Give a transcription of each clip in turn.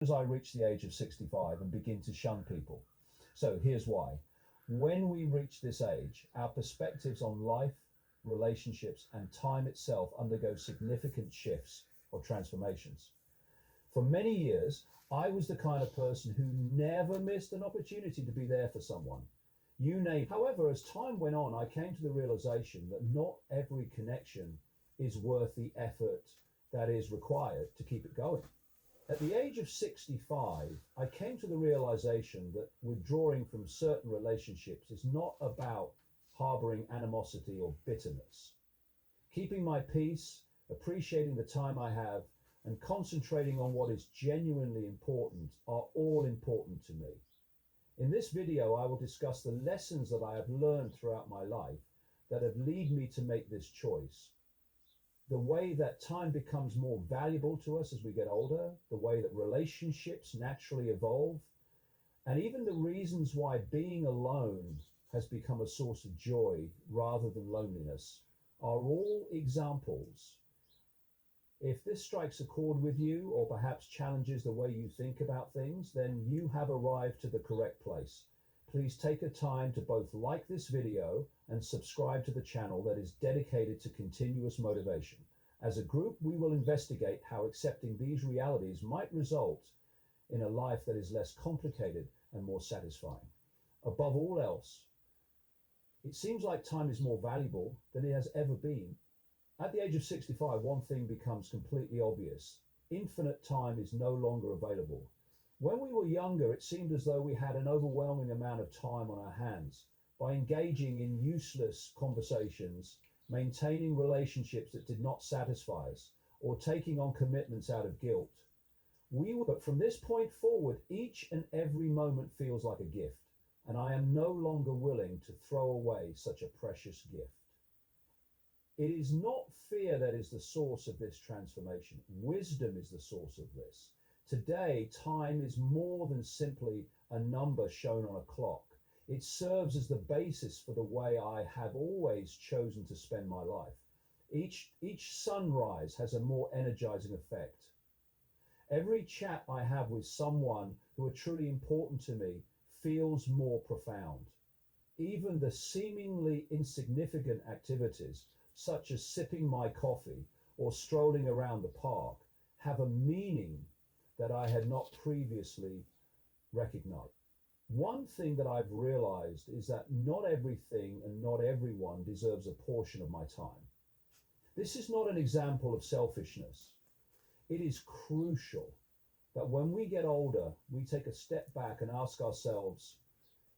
as I reach the age of 65 and begin to shun people. So here's why. When we reach this age, our perspectives on life, relationships, and time itself undergo significant shifts or transformations. For many years, I was the kind of person who never missed an opportunity to be there for someone. You name. However, as time went on, I came to the realization that not every connection is worth the effort that is required to keep it going. At the age of 65, I came to the realization that withdrawing from certain relationships is not about harboring animosity or bitterness. Keeping my peace, appreciating the time I have, and concentrating on what is genuinely important are all important to me. In this video, I will discuss the lessons that I have learned throughout my life that have led me to make this choice, the way that time becomes more valuable to us as we get older, the way that relationships naturally evolve, and even the reasons why being alone has become a source of joy rather than loneliness are all examples. If this strikes a chord with you or perhaps challenges the way you think about things, then you have arrived to the correct place. Please take a time to both like this video and subscribe to the channel that is dedicated to continuous motivation. As a group, we will investigate how accepting these realities might result in a life that is less complicated and more satisfying. Above all else, it seems like time is more valuable than it has ever been. At the age of 65, one thing becomes completely obvious. Infinite time is no longer available. When we were younger, it seemed as though we had an overwhelming amount of time on our hands. By engaging in useless conversations, maintaining relationships that did not satisfy us, or taking on commitments out of guilt, but from this point forward, each and every moment feels like a gift, and I am no longer willing to throw away such a precious gift. It is not fear that is the source of this transformation. Wisdom is the source of this. Today, time is more than simply a number shown on a clock. It serves as the basis for the way I have always chosen to spend my life. Each sunrise has a more energizing effect. Every chat I have with someone who are truly important to me feels more profound. Even the seemingly insignificant activities, such as sipping my coffee or strolling around the park, have a meaning that I had not previously recognized. One thing that I've realized is that not everything and not everyone deserves a portion of my time. This is not an example of selfishness. It is crucial that when we get older, we take a step back and ask ourselves,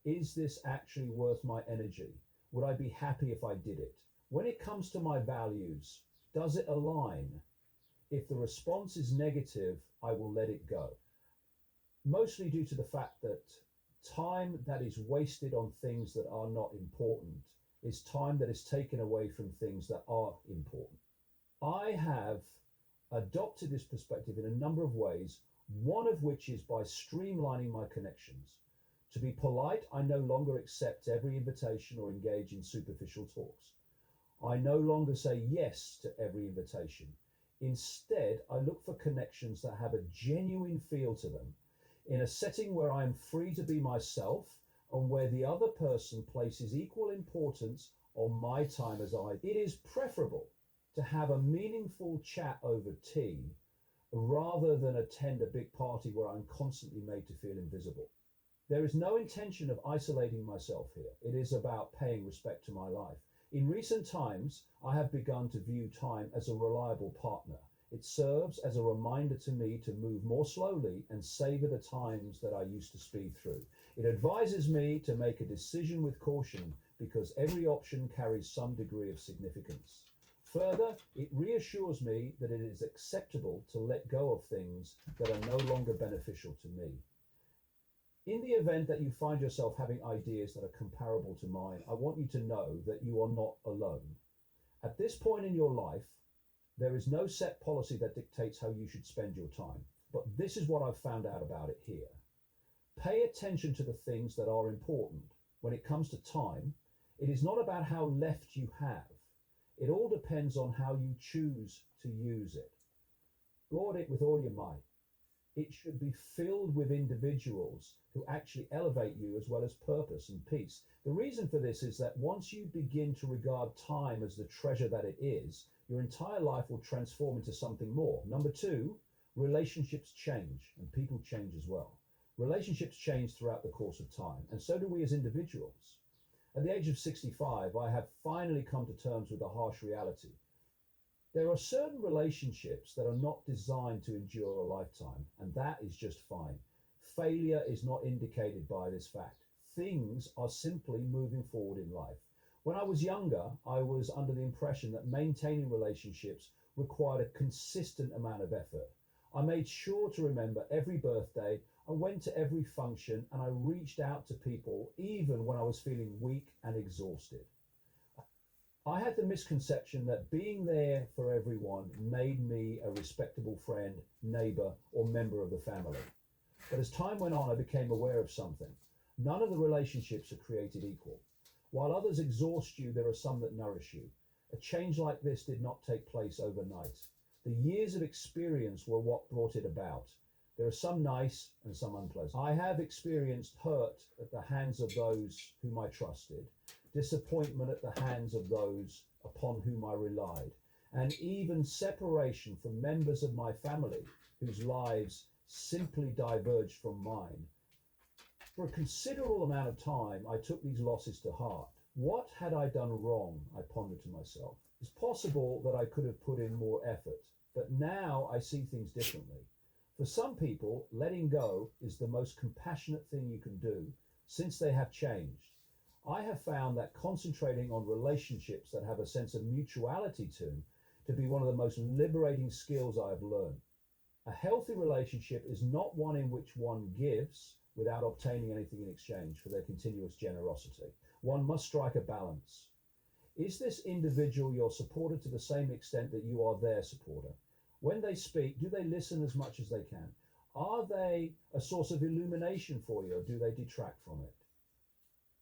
is this actually worth my energy? Would I be happy if I did it? When it comes to my values, does it align? If the response is negative, I will let it go. Mostly due to the fact that time that is wasted on things that are not important is time that is taken away from things that are important. I have adopted this perspective in a number of ways, one of which is by streamlining my connections. To be polite, I no longer accept every invitation or engage in superficial talks. I no longer say yes to every invitation. Instead, I look for connections that have a genuine feel to them, in a setting where I am free to be myself and where the other person places equal importance on my time as I. It is preferable to have a meaningful chat over tea rather than attend a big party where I'm constantly made to feel invisible. There is no intention of isolating myself here. It is about paying respect to my life. In recent times, I have begun to view time as a reliable partner. It serves as a reminder to me to move more slowly and savor the times that I used to speed through. It advises me to make a decision with caution because every option carries some degree of significance. Further, it reassures me that it is acceptable to let go of things that are no longer beneficial to me. In the event that you find yourself having ideas that are comparable to mine, I want you to know that you are not alone. At this point in your life, there is no set policy that dictates how you should spend your time. But this is what I've found out about it here. Pay attention to the things that are important. When it comes to time, it is not about how left you have. It all depends on how you choose to use it. Guard it with all your might. It should be filled with individuals who actually elevate you as well as purpose and peace. The reason for this is that once you begin to regard time as the treasure that it is, your entire life will transform into something more. Number two, relationships change and people change as well. Relationships change throughout the course of time, and so do we as individuals. At the age of 65, I have finally come to terms with a harsh reality. There are certain relationships that are not designed to endure a lifetime, and that is just fine. Failure is not indicated by this fact. Things are simply moving forward in life. When I was younger, I was under the impression that maintaining relationships required a consistent amount of effort. I made sure to remember every birthday, I went to every function, and I reached out to people even when I was feeling weak and exhausted. I had the misconception that being there for everyone made me a respectable friend, neighbor, or member of the family. But as time went on, I became aware of something. None of the relationships are created equal. While others exhaust you, there are some that nourish you. A change like this did not take place overnight. The years of experience were what brought it about. There are some nice and some unpleasant. I have experienced hurt at the hands of those whom I trusted, disappointment at the hands of those upon whom I relied, and even separation from members of my family whose lives simply diverged from mine. For a considerable amount of time, I took these losses to heart. What had I done wrong? I pondered to myself. It's possible that I could have put in more effort, but now I see things differently. For some people, letting go is the most compassionate thing you can do since they have changed. I have found that concentrating on relationships that have a sense of mutuality to be one of the most liberating skills I have learned. A healthy relationship is not one in which one gives without obtaining anything in exchange for their continuous generosity. One must strike a balance. Is this individual your supporter to the same extent that you are their supporter? When they speak, do they listen as much as they can? Are they a source of illumination for you, or do they detract from it?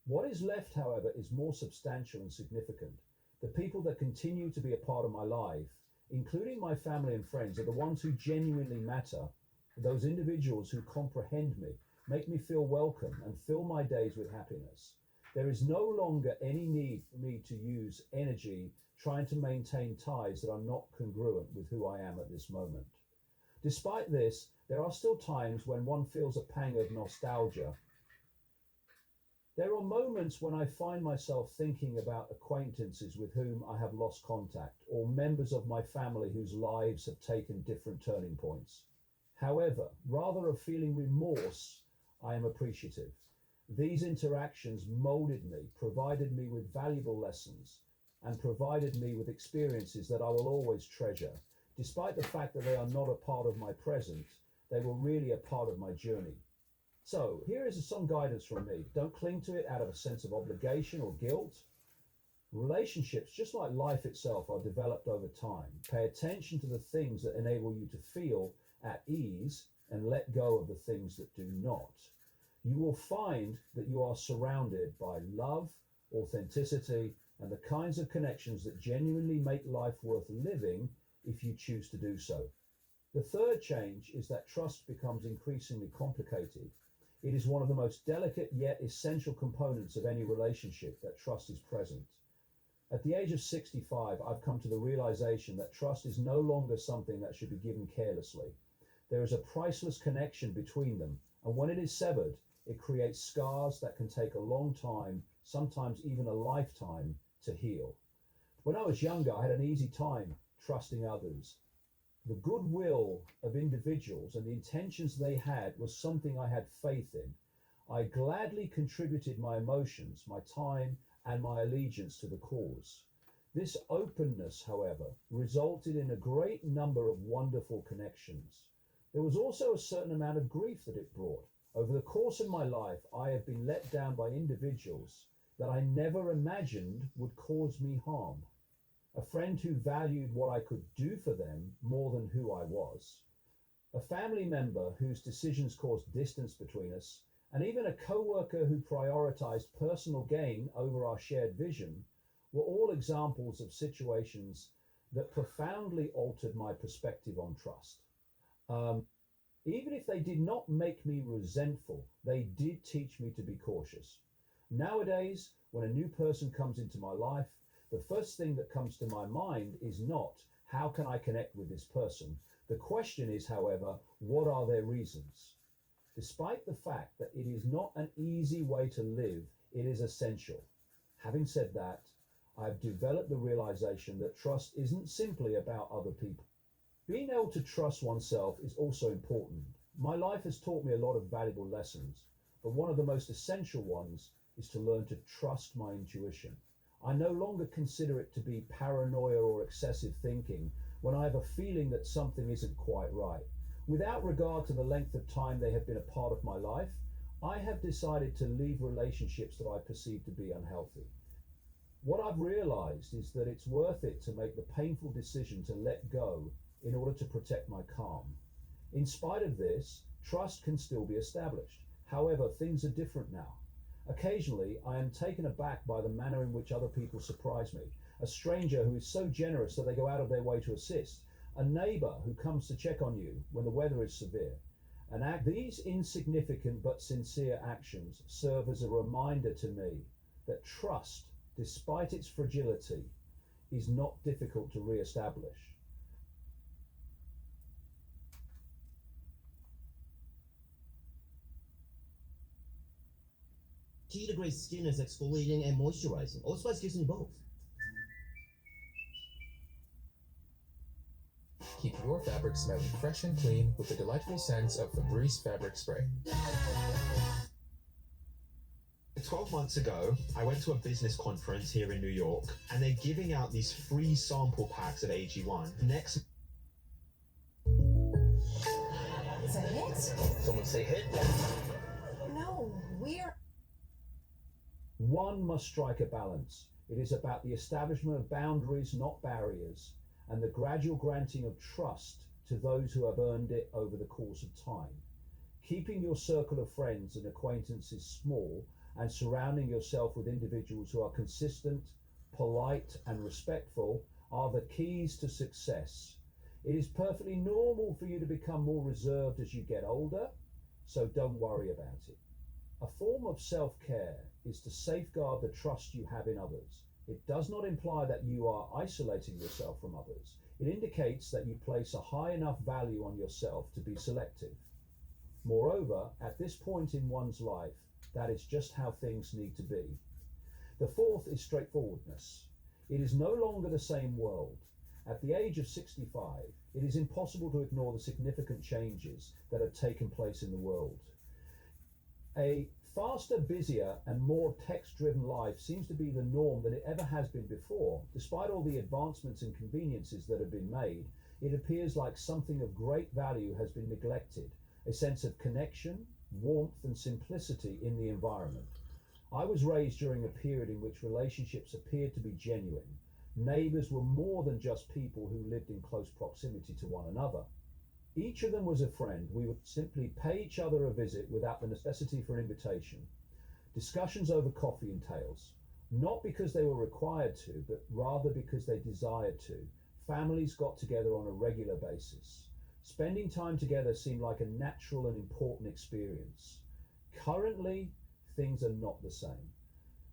What is left, however, is more substantial and significant. The people that continue to be a part of my life, including my family and friends, are the ones who genuinely matter, those individuals who comprehend me, make me feel welcome, and fill my days with happiness. There is no longer any need for me to use energy trying to maintain ties that are not congruent with who I am at this moment. Despite this, there are still times when one feels a pang of nostalgia. There are moments when I find myself thinking about acquaintances with whom I have lost contact, or members of my family whose lives have taken different turning points. However, rather of feeling remorse, I am appreciative. These interactions molded me, provided me with valuable lessons, and provided me with experiences that I will always treasure. Despite the fact that they are not a part of my present, they were really a part of my journey. So here is some guidance from me. Don't cling to it out of a sense of obligation or guilt. Relationships, just like life itself, are developed over time. Pay attention to the things that enable you to feel at ease and let go of the things that do not. You will find that you are surrounded by love, authenticity, and the kinds of connections that genuinely make life worth living if you choose to do so. The third change is that trust becomes increasingly complicated. It is one of the most delicate yet essential components of any relationship that trust is present. At the age of 65, I've come to the realization that trust is no longer something that should be given carelessly. There is a priceless connection between them, and when it is severed, it creates scars that can take a long time, sometimes even a lifetime, to heal. When I was younger, I had an easy time trusting others. The goodwill of individuals and the intentions they had was something I had faith in. I gladly contributed my emotions, my time, and my allegiance to the cause. This openness, however, resulted in a great number of wonderful connections. There was also a certain amount of grief that it brought. Over the course of my life, I have been let down by individuals that I never imagined would cause me harm. A friend who valued what I could do for them more than who I was, a family member whose decisions caused distance between us, and even a co-worker who prioritized personal gain over our shared vision were all examples of situations that profoundly altered my perspective on trust. Um, Even if they did not make me resentful, they did teach me to be cautious. Nowadays, when a new person comes into my life, the first thing that comes to my mind is not, how can I connect with this person? The question is, however, what are their reasons? Despite the fact that it is not an easy way to live, it is essential. Having said that, I've developed the realization that trust isn't simply about other people. Being able to trust oneself is also important. My life has taught me a lot of valuable lessons, but one of the most essential ones is to learn to trust my intuition. I no longer consider it to be paranoia or excessive thinking when I have a feeling that something isn't quite right. Without regard to the length of time they have been a part of my life, I have decided to leave relationships that I perceive to be unhealthy. What I've realized is that it's worth it to make the painful decision to let go in order to protect my calm. In spite of this, trust can still be established. However, things are different now. Occasionally, I am taken aback by the manner in which other people surprise me. A stranger who is so generous that they go out of their way to assist. A neighbor who comes to check on you when the weather is severe. These insignificant but sincere actions serve as a reminder to me that trust, despite its fragility, is not difficult to re-establish. Key to great skin is exfoliating and moisturizing. Old Spice gives me both. Keep your fabric smelling fresh and clean with the delightful scents of Febreze Fabric Spray. 12 months ago, I went to a business conference here in New York, and they're giving out these free sample packs of AG1. Next. It's a hit? Someone say hit. No, we're... One must strike a balance. It is about the establishment of boundaries, not barriers, and the gradual granting of trust to those who have earned it over the course of time. Keeping your circle of friends and acquaintances small and surrounding yourself with individuals who are consistent, polite, and respectful are the keys to success. It is perfectly normal for you to become more reserved as you get older, so don't worry about it. A form of self-care is to safeguard the trust you have in others. It does not imply that you are isolating yourself from others. It indicates that you place a high enough value on yourself to be selective. Moreover, at this point in one's life, that is just how things need to be. The fourth is straightforwardness. It is no longer the same world. At the age of 65, it is impossible to ignore the significant changes that have taken place in the world. A faster, busier, and more text-driven life seems to be the norm than it ever has been before. Despite all the advancements and conveniences that have been made, it appears like something of great value has been neglected, a sense of connection, warmth, and simplicity in the environment. I was raised during a period in which relationships appeared to be genuine. Neighbors were more than just people who lived in close proximity to one another. Each of them was a friend. We would simply pay each other a visit without the necessity for an invitation. Discussions over coffee and tales, not because they were required to, but rather because they desired to. Families got together on a regular basis. Spending time together seemed like a natural and important experience. Currently, things are not the same.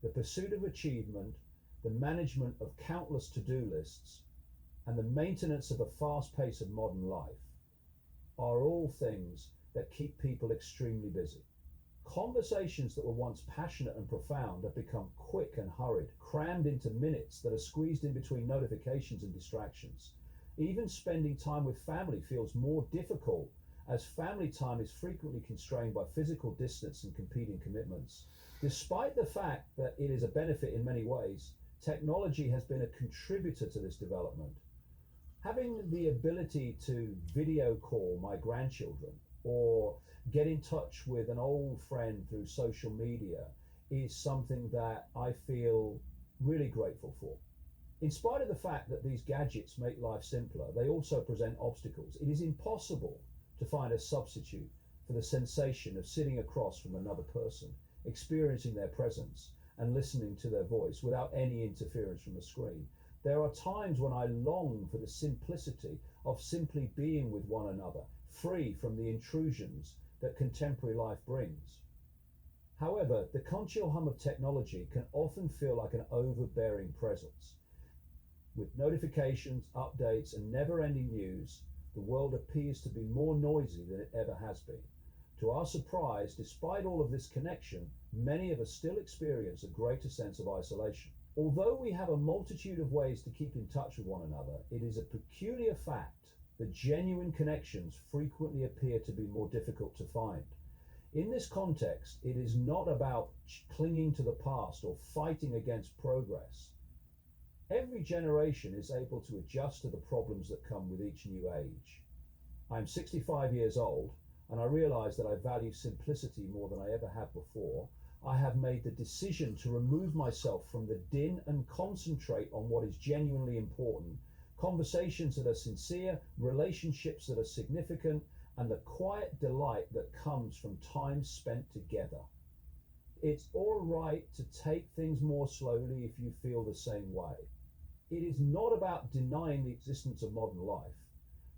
The pursuit of achievement, the management of countless to-do lists, and the maintenance of a fast pace of modern life are all things that keep people extremely busy. Conversations that were once passionate and profound have become quick and hurried, crammed into minutes that are squeezed in between notifications and distractions. Even spending time with family feels more difficult, as family time is frequently constrained by physical distance and competing commitments. Despite the fact that it is a benefit in many ways, technology has been a contributor to this development. Having the ability to video call my grandchildren or get in touch with an old friend through social media is something that I feel really grateful for. In spite of the fact that these gadgets make life simpler, they also present obstacles. It is impossible to find a substitute for the sensation of sitting across from another person, experiencing their presence and listening to their voice without any interference from a screen. There are times when I long for the simplicity of simply being with one another, free from the intrusions that contemporary life brings. However, the congeal hum of technology can often feel like an overbearing presence. With notifications, updates, and never ending news, the world appears to be more noisy than it ever has been. To our surprise, despite all of this connection, many of us still experience a greater sense of isolation. Although we have a multitude of ways to keep in touch with one another, it is a peculiar fact that genuine connections frequently appear to be more difficult to find. In this context, it is not about clinging to the past or fighting against progress. Every generation is able to adjust to the problems that come with each new age. I'm 65 years old, and I realize that I value simplicity more than I ever have before. I have made the decision to remove myself from the din and concentrate on what is genuinely important, conversations that are sincere, relationships that are significant, and the quiet delight that comes from time spent together. It's all right to take things more slowly if you feel the same way. It is not about denying the existence of modern life.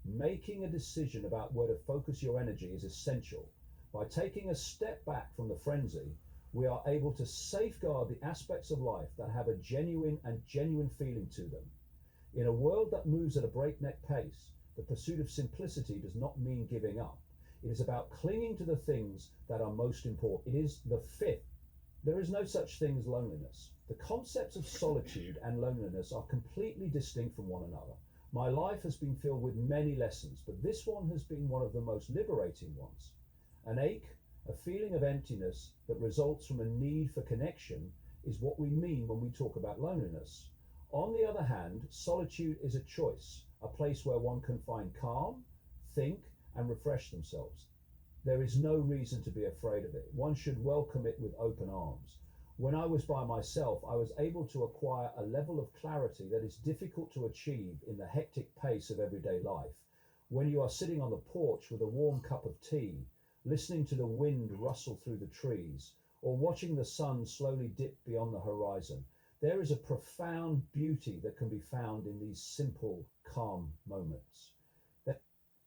Making a decision about where to focus your energy is essential. By taking a step back from the frenzy, we are able to safeguard the aspects of life that have a genuine feeling to them. In a world that moves at a breakneck pace, the pursuit of simplicity does not mean giving up. It is about clinging to the things that are most important. It is the fifth. There is no such thing as loneliness. The concepts of solitude and loneliness are completely distinct from one another. My life has been filled with many lessons, but this one has been one of the most liberating ones. An ache, a feeling of emptiness that results from a need for connection is what we mean when we talk about loneliness. On the other hand, solitude is a choice, a place where one can find calm, think, and refresh themselves. There is no reason to be afraid of it. One should welcome it with open arms. When I was by myself, I was able to acquire a level of clarity that is difficult to achieve in the hectic pace of everyday life. When you are sitting on the porch with a warm cup of tea, listening to the wind rustle through the trees, or watching the sun slowly dip beyond the horizon, there is a profound beauty that can be found in these simple, calm moments.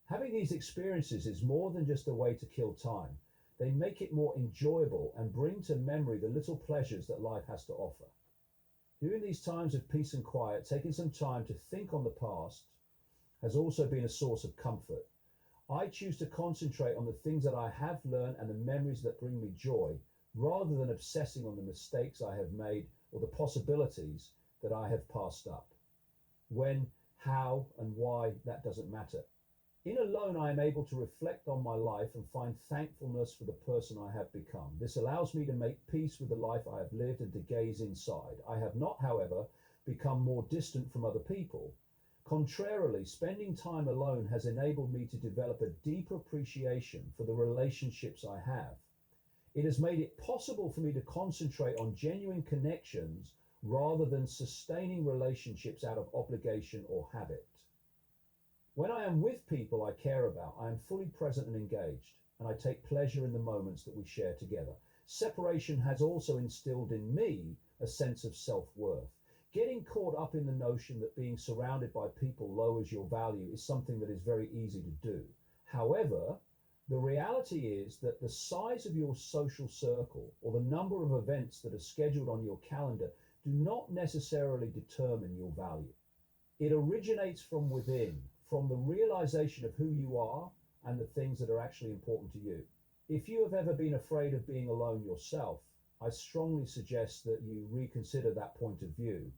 Having these experiences is more than just a way to kill time. They make it more enjoyable and bring to memory the little pleasures that life has to offer. During these times of peace and quiet, taking some time to think on the past has also been a source of comfort. I choose to concentrate on the things that I have learned and the memories that bring me joy, rather than obsessing on the mistakes I have made or the possibilities that I have passed up. When, how, and why, that doesn't matter. In alone, I am able to reflect on my life and find thankfulness for the person I have become. This allows me to make peace with the life I have lived and to gaze inside. I have not, however, become more distant from other people. Contrarily, spending time alone has enabled me to develop a deep appreciation for the relationships I have. It has made it possible for me to concentrate on genuine connections rather than sustaining relationships out of obligation or habit. When I am with people I care about, I am fully present and engaged, and I take pleasure in the moments that we share together. Separation has also instilled in me a sense of self-worth. Getting caught up in the notion that being surrounded by people lowers your value is something that is very easy to do. However, the reality is that the size of your social circle or the number of events that are scheduled on your calendar do not necessarily determine your value. It originates from within, from the realization of who you are and the things that are actually important to you. If you have ever been afraid of being alone yourself, I strongly suggest that you reconsider that point of view.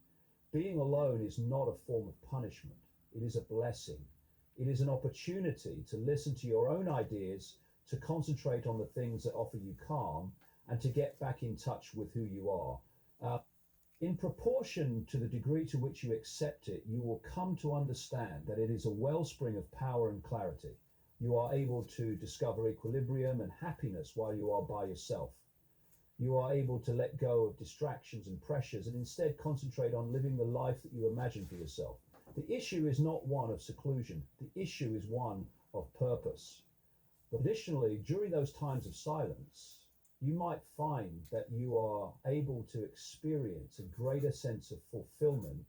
Being alone is not a form of punishment. It is a blessing. It is an opportunity to listen to your own ideas, to concentrate on the things that offer you calm, and to get back in touch with who you are. In proportion to the degree to which you accept it, you will come to understand that it is a wellspring of power and clarity. You are able to discover equilibrium and happiness while you are by yourself. You are able to let go of distractions and pressures and instead concentrate on living the life that you imagine for yourself. The issue is not one of seclusion. The issue is one of purpose. But additionally, during those times of silence, you might find that you are able to experience a greater sense of fulfillment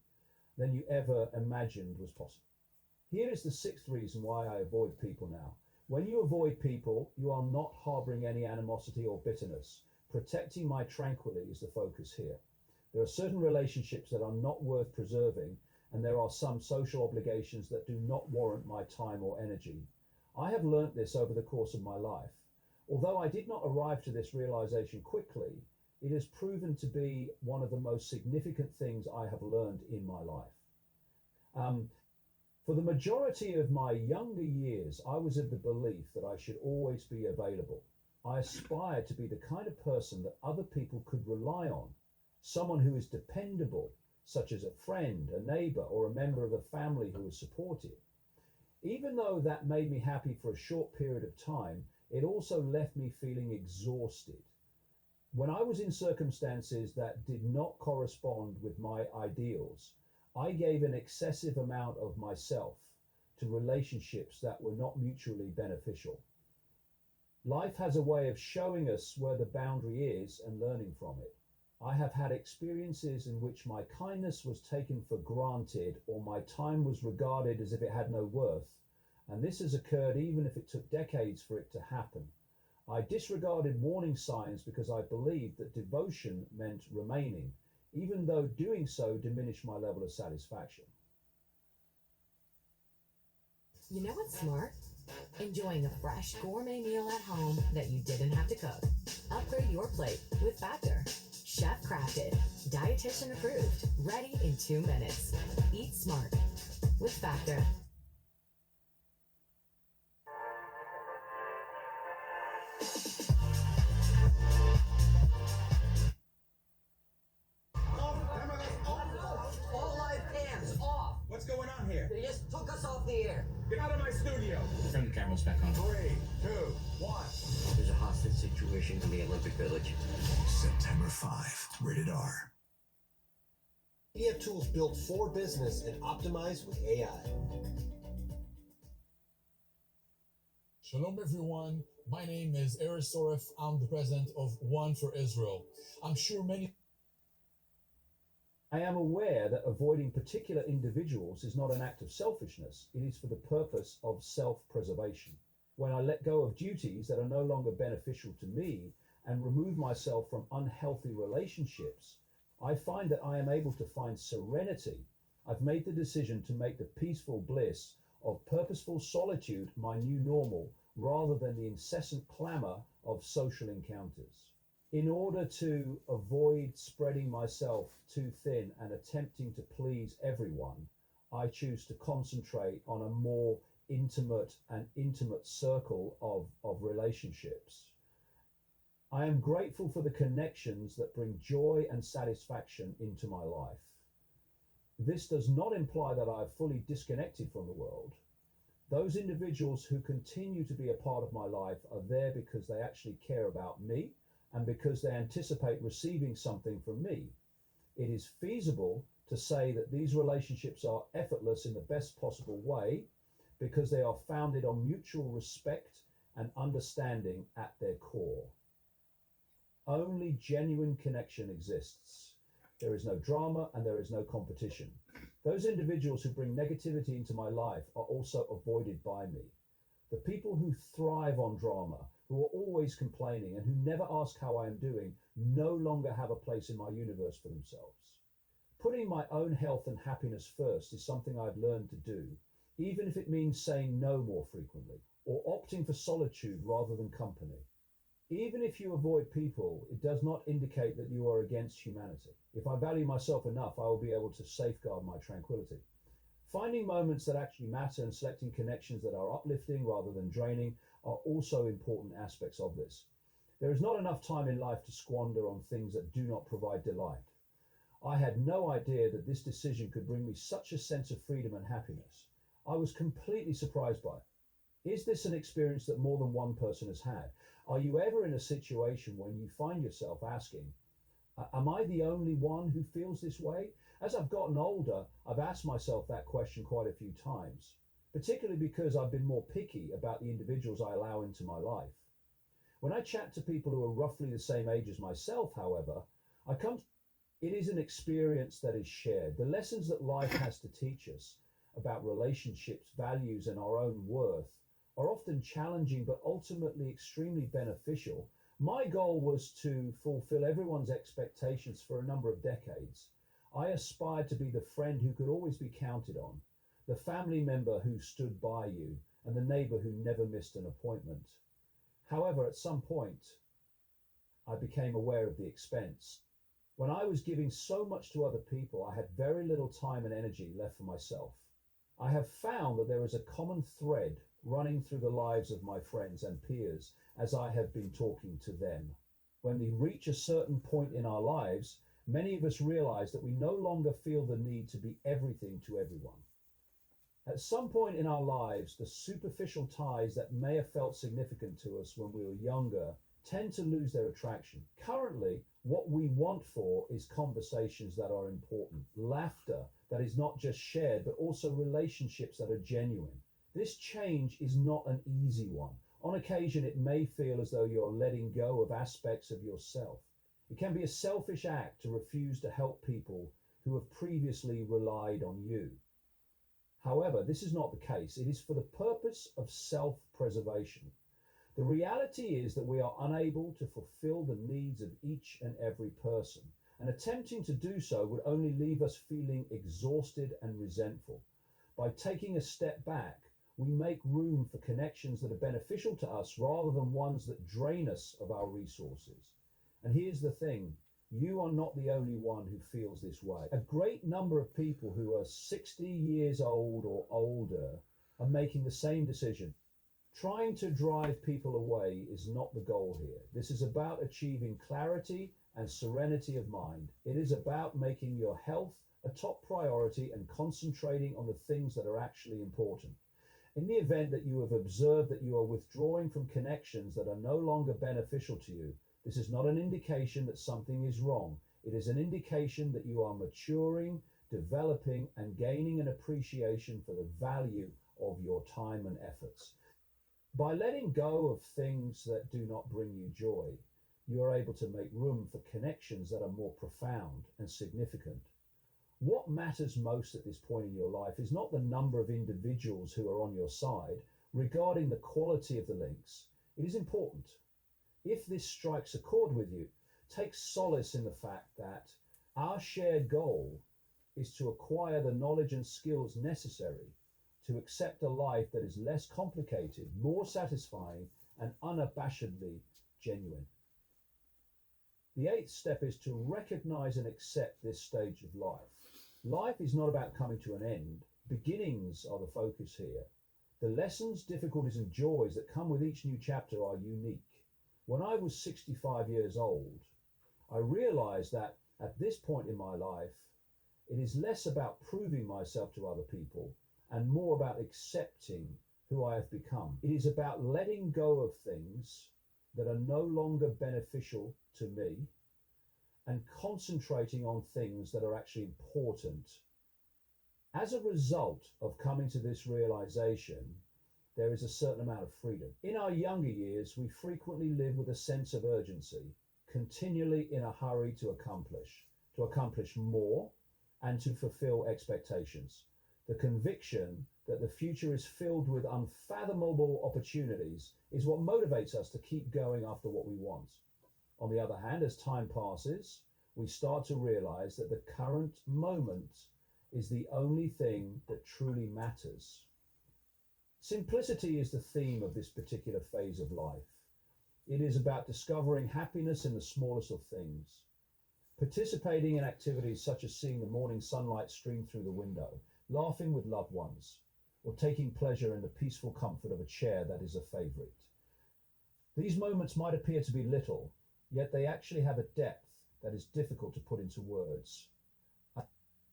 than you ever imagined was possible. Here is the sixth reason why I avoid people now. When you avoid people, you are not harboring any animosity or bitterness. Protecting my tranquility is the focus here. There are certain relationships that are not worth preserving, and there are some social obligations that do not warrant my time or energy. I have learnt this over the course of my life. Although I did not arrive to this realization quickly, it has proven to be one of the most significant things I have learned in my life. For the majority of my younger years, I was of the belief that I should always be available. I aspired to be the kind of person that other people could rely on, someone who is dependable, such as a friend, a neighbor, or a member of a family who is supportive. Even though that made me happy for a short period of time, it also left me feeling exhausted. When I was in circumstances that did not correspond with my ideals, I gave an excessive amount of myself to relationships that were not mutually beneficial. Life has a way of showing us where the boundary is and learning from it. I have had experiences in which my kindness was taken for granted or my time was regarded as if it had no worth, and this has occurred even if it took decades for it to happen. I disregarded warning signs because I believed that devotion meant remaining, even though doing so diminished my level of satisfaction. You know what's smart? Enjoying a fresh gourmet meal at home that you didn't have to cook. Upgrade your plate with Factor. Chef crafted, dietitian approved, ready in 2 minutes. Eat smart with Factor. All live cams off. What's going on here? They just took us off the air. Get out of my studio. Turn the cameras back on. 3, 2, 1. There's a hostage situation in the Olympic Village. September 5, rated R. PDF tools built for business and optimized with AI. Shalom everyone, my name is Eris Soref. I'm the president of One for Israel. I'm sure many... I am aware that avoiding particular individuals is not an act of selfishness, it is for the purpose of self-preservation. When I let go of duties that are no longer beneficial to me and remove myself from unhealthy relationships, I find that I am able to find serenity. I've made the decision to make the peaceful bliss of purposeful solitude my new normal rather than the incessant clamor of social encounters. In order to avoid spreading myself too thin and attempting to please everyone, I choose to concentrate on a more intimate circle of relationships. I am grateful for the connections that bring joy and satisfaction into my life. This does not imply that I have fully disconnected from the world. Those individuals who continue to be a part of my life are there because they actually care about me and because they anticipate receiving something from me. It is feasible to say that these relationships are effortless in the best possible way because they are founded on mutual respect and understanding at their core. Only genuine connection exists. There is no drama and there is no competition. Those individuals who bring negativity into my life are also avoided by me. The people who thrive on drama, who are always complaining and who never ask how I am doing, no longer have a place in my universe for themselves. Putting my own health and happiness first is something I've learned to do, even if it means saying no more frequently, or opting for solitude rather than company. Even if you avoid people, it does not indicate that you are against humanity. If I value myself enough, I will be able to safeguard my tranquility. Finding moments that actually matter and selecting connections that are uplifting rather than draining are also important aspects of this. There is not enough time in life to squander on things that do not provide delight. I had no idea that this decision could bring me such a sense of freedom and happiness. I was completely surprised by it. Is this an experience that more than one person has had? Are you ever in a situation when you find yourself asking, am I the only one who feels this way? As I've gotten older, I've asked myself that question quite a few times, particularly because I've been more picky about the individuals I allow into my life. When I chat to people who are roughly the same age as myself, however, it is an experience that is shared. The lessons that life has to teach us about relationships, values, and our own worth are often challenging but ultimately extremely beneficial, my goal was to fulfill everyone's expectations for a number of decades. I aspired to be the friend who could always be counted on, the family member who stood by you, and the neighbor who never missed an appointment. However, at some point, I became aware of the expense. When I was giving so much to other people, I had very little time and energy left for myself. I have found that there is a common thread running through the lives of my friends and peers as I have been talking to them. When we reach a certain point in our lives, many of us realize that we no longer feel the need to be everything to everyone. At some point in our lives, the superficial ties that may have felt significant to us when we were younger tend to lose their attraction. Currently, what we want for is conversations that are important, laughter that is not just shared, but also relationships that are genuine. This change is not an easy one. On occasion, it may feel as though you're letting go of aspects of yourself. It can be a selfish act to refuse to help people who have previously relied on you. However, this is not the case. It is for the purpose of self-preservation. The reality is that we are unable to fulfill the needs of each and every person, and attempting to do so would only leave us feeling exhausted and resentful. By taking a step back, we make room for connections that are beneficial to us rather than ones that drain us of our resources. And here's the thing, you are not the only one who feels this way. A great number of people who are 60 years old or older are making the same decision. Trying to drive people away is not the goal here. This is about achieving clarity and serenity of mind. It is about making your health a top priority and concentrating on the things that are actually important. In the event that you have observed that you are withdrawing from connections that are no longer beneficial to you, this is not an indication that something is wrong. It is an indication that you are maturing, developing, and gaining an appreciation for the value of your time and efforts. By letting go of things that do not bring you joy, you are able to make room for connections that are more profound and significant. What matters most at this point in your life is not the number of individuals who are on your side. Regarding the quality of the links, it is important. If this strikes a chord with you, take solace in the fact that our shared goal is to acquire the knowledge and skills necessary to accept a life that is less complicated, more satisfying, and unabashedly genuine. The eighth step is to recognize and accept this stage of life. Life is not about coming to an end. Beginnings are the focus here. The lessons, difficulties, and joys that come with each new chapter are unique. When I was 65 years old, I realized that at this point in my life, it is less about proving myself to other people and more about accepting who I have become. It is about letting go of things that are no longer beneficial to me and concentrating on things that are actually important. As a result of coming to this realization, there is a certain amount of freedom. In our younger years, we frequently live with a sense of urgency, continually in a hurry to accomplish more, and to fulfill expectations. The conviction that the future is filled with unfathomable opportunities is what motivates us to keep going after what we want. On the other hand, as time passes, we start to realize that the current moment is the only thing that truly matters. Simplicity is the theme of this particular phase of life. It is about discovering happiness in the smallest of things, participating in activities such as seeing the morning sunlight stream through the window, laughing with loved ones, or taking pleasure in the peaceful comfort of a chair that is a favorite. These moments might appear to be little, yet they actually have a depth that is difficult to put into words.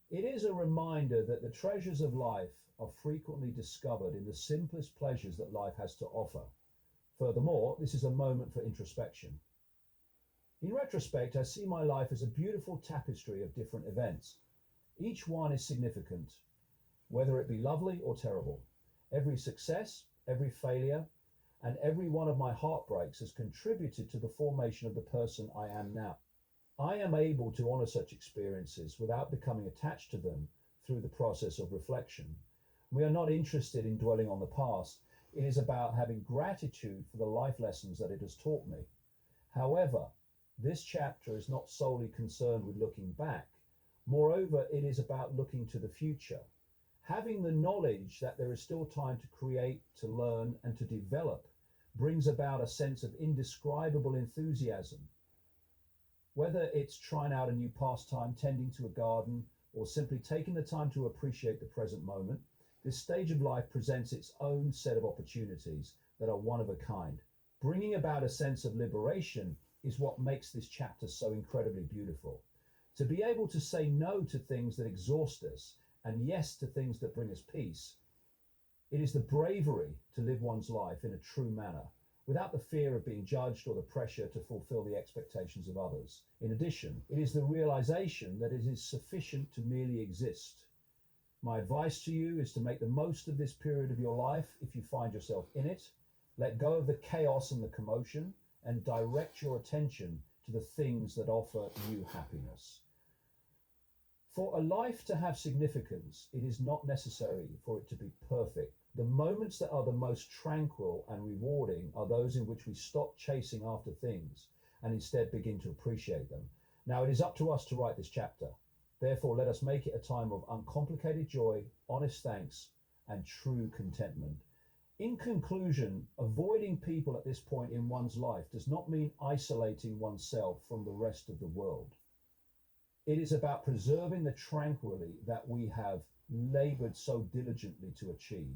It is a reminder that the treasures of life are frequently discovered in the simplest pleasures that life has to offer. Furthermore, this is a moment for introspection. In retrospect, I see my life as a beautiful tapestry of different events. Each one is significant, whether it be lovely or terrible. Every success, every failure, and every one of my heartbreaks has contributed to the formation of the person I am now. I am able to honor such experiences without becoming attached to them through the process of reflection. We are not interested in dwelling on the past. It is about having gratitude for the life lessons that it has taught me. However, this chapter is not solely concerned with looking back. Moreover, it is about looking to the future. Having the knowledge that there is still time to create, to learn, and to develop brings about a sense of indescribable enthusiasm. Whether it's trying out a new pastime, tending to a garden, or simply taking the time to appreciate the present moment, this stage of life presents its own set of opportunities that are one of a kind. Bringing about a sense of liberation is what makes this chapter so incredibly beautiful. To be able to say no to things that exhaust us and yes to things that bring us peace. It is the bravery to live one's life in a true manner, without the fear of being judged or the pressure to fulfill the expectations of others. In addition, it is the realization that it is sufficient to merely exist. My advice to you is to make the most of this period of your life if you find yourself in it. Let go of the chaos and the commotion and direct your attention to the things that offer you happiness. For a life to have significance, it is not necessary for it to be perfect. The moments that are the most tranquil and rewarding are those in which we stop chasing after things and instead begin to appreciate them. Now, it is up to us to write this chapter. Therefore, let us make it a time of uncomplicated joy, honest thanks, and true contentment. In conclusion, avoiding people at this point in one's life does not mean isolating oneself from the rest of the world. It is about preserving the tranquility that we have labored so diligently to achieve.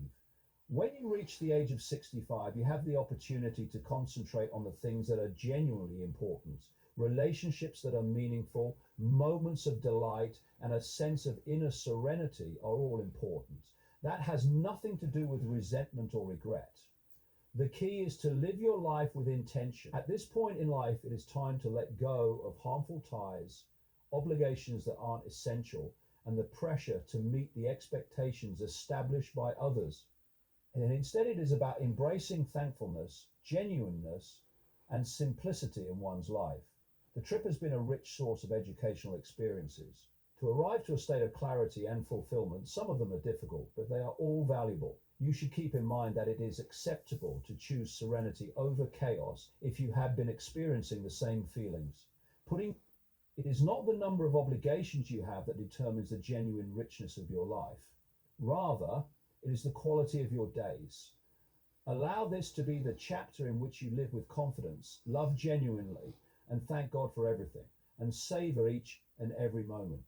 When you reach the age of 65, you have the opportunity to concentrate on the things that are genuinely important, relationships that are meaningful, moments of delight, and a sense of inner serenity are all important. That has nothing to do with resentment or regret. The key is to live your life with intention. At this point in life, it is time to let go of harmful ties, obligations that aren't essential, and the pressure to meet the expectations established by others. And instead, it is about embracing thankfulness, genuineness, and simplicity in one's life. The trip has been a rich source of educational experiences. To arrive to a state of clarity and fulfillment, some of them are difficult, but they are all valuable. You should keep in mind that it is acceptable to choose serenity over chaos if you have been experiencing the same feelings. It is not the number of obligations you have that determines the genuine richness of your life. Rather, it is the quality of your days. Allow this to be the chapter in which you live with confidence, love genuinely, and thank God for everything, and savor each and every moment.